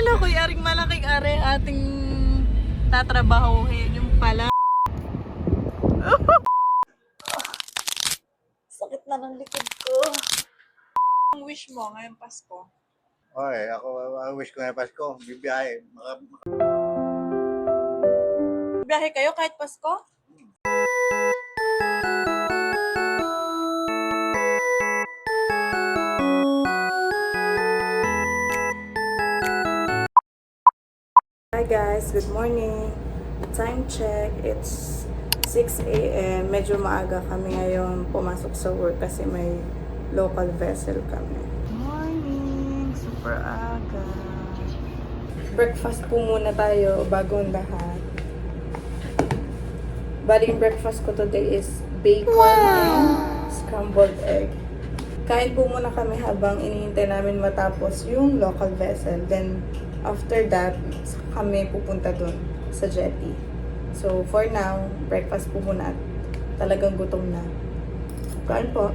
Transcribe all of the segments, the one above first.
Akala ko yaring malaking are ating tatrabahuhin. Yung pala. Sakit na ng likod ko. Ang wish mo ngayong Pasko? Oy, ako, ang wish ko na Pasko, bibiyahe. Biyahe kayo kahit Pasko? Hi guys, good morning. Time check, it's 6 a.m. Medyo maaga kami ngayon pumasok sa work kasi may local vessel kami. Morning, super aga. Breakfast po muna tayo bago ang lahat. Bali, yung breakfast ko today is bacon and scrambled egg. Kain po muna kami habang inihintay namin matapos yung local vessel. Then, after that, kami pupunta dun sa jetty. So, for now, breakfast po muna at talagang gutom na. Kain po.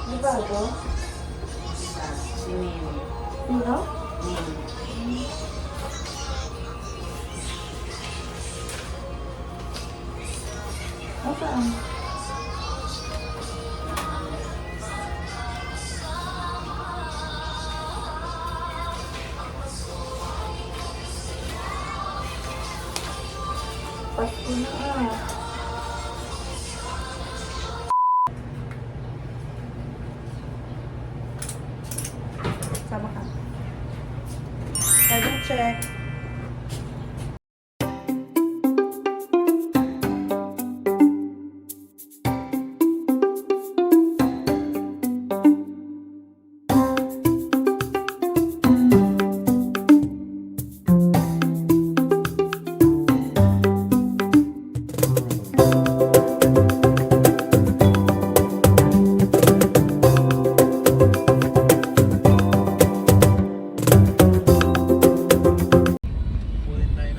Ano ba ako? Si Mimi. Ano? Mimi. Saan? Pasko na ah. Sama ka. Double check.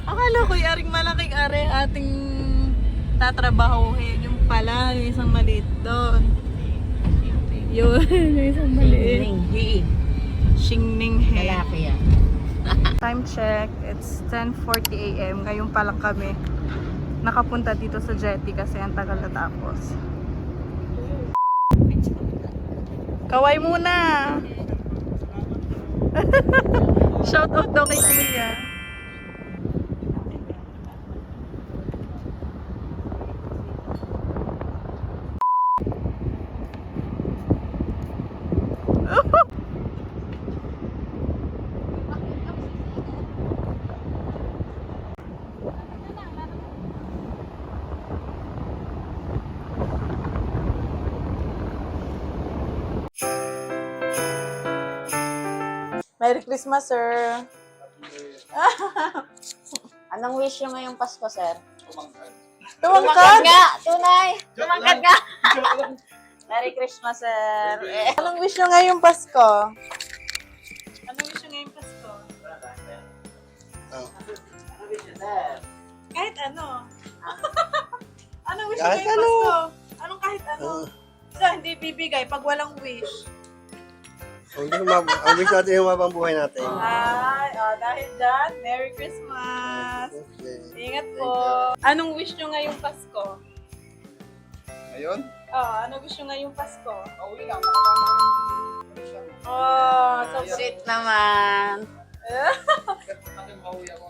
Akala ko yaring malaking are ating tatrabahuhin. Yung pala, yung isang maliit doon. Yun, yung isang maliit. Hindi. Xingning he. Lalaki yan. Time check, it's 10:40 a.m. Ngayon pa lang kami nakapunta dito sa jetty kasi ang tagal natapos. Kaway muna! Shout out daw kay Kuya. Merry Christmas, sir! Anong wish nyo ngayong Pasko, sir? Tumangkad! nga! Tunay! Tumangkad nga! Merry Christmas, sir! Anong wish nyo ngayong Pasko? Anong wish nyo ngayong Pasko? Kahit ano. Anong wish nyo Kahit ngayong ano. Pasko? Anong kahit ano? So, hindi bibigay pag walang wish. Ang wish natin yung mabang buhay natin. Ay, dahil dyan, Merry Christmas! Ingat po! Anong wish nyo ngayong Pasko? Ngayon? Anong wish nyo ngayong Pasko? Uwi lang. So Sweet naman!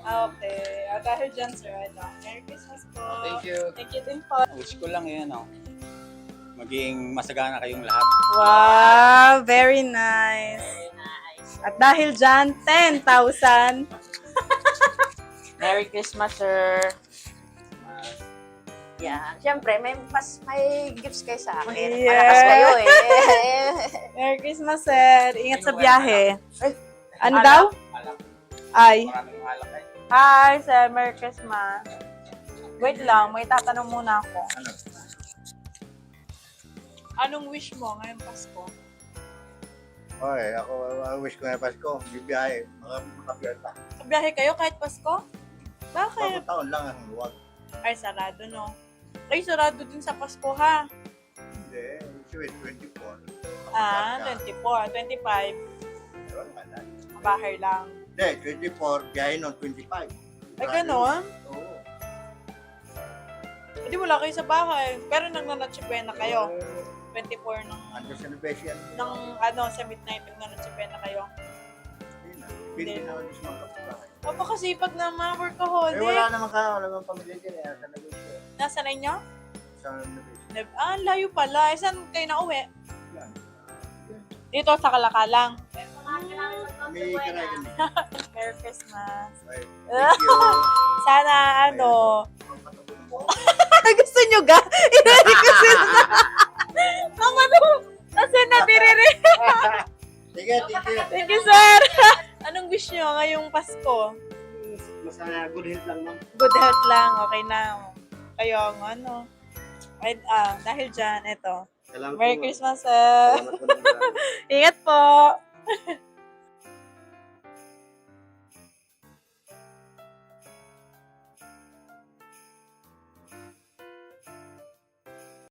okay. Dahil dyan, sir, Merry Christmas po! Thank you. Thank you din po! Wish ko lang yan, maging masagana kayong lahat. Wow! Very nice! At dahil dyan, 10,000! Merry Christmas, sir! Yan. Siyempre, may gifts kayo sa akin. Yeah. Malakas kayo eh. Merry Christmas, sir! Ingat sa biyahe! Ay, ano Alak. daw? Alak. Ay! Maraming alak kayo. Hi, sir! Merry Christmas! Wait lang, may tatanong muna ako. Ano? Anong wish mo ngayong Pasko? Oy, ako, ang wish ko na Pasko, bibiyahe. Makapiyata. Biyahe kayo kahit Pasko? Bakit? Bagong taon lang ang luwag. Ay, sarado, no? Ay, sarado din sa Pasko, ha? Hindi, usually 24. 24. 25, Wala na. bahay lang. Hindi, 24, biyahe nun, 25. Ay, ganon? Oo. Hindi wala kayo sa bahay. Pero nagnanatsyipena kayo. 24 ng, Ano sa Nubesia? sa midnight, nagnanatsyipena kayo. Hindi na ako sa mga kapitbahay. Napakasipag naman, workaholic. Wala naman pamilya dyan eh. Sa Nubesia. Nasa na inyo? Sa Nubesia. Layo pala. Saan kayo nauwi? Dito sa Kalakalang. May karayan din. Merry Christmas. Right. Thank you. Sana, gusto nyo ga? Merry Christmas na. Kasi natiriri. Sige, thank you. Thank you, sir. Anong wish nyo ngayong Pasko? Masaya, good health lang, ma'am. Good health lang. Okay na. Kayo, Ay, dahil dyan, eto. Salamat Merry po, ma'am. Christmas, sir. Salamat po ng marami. Ingat po.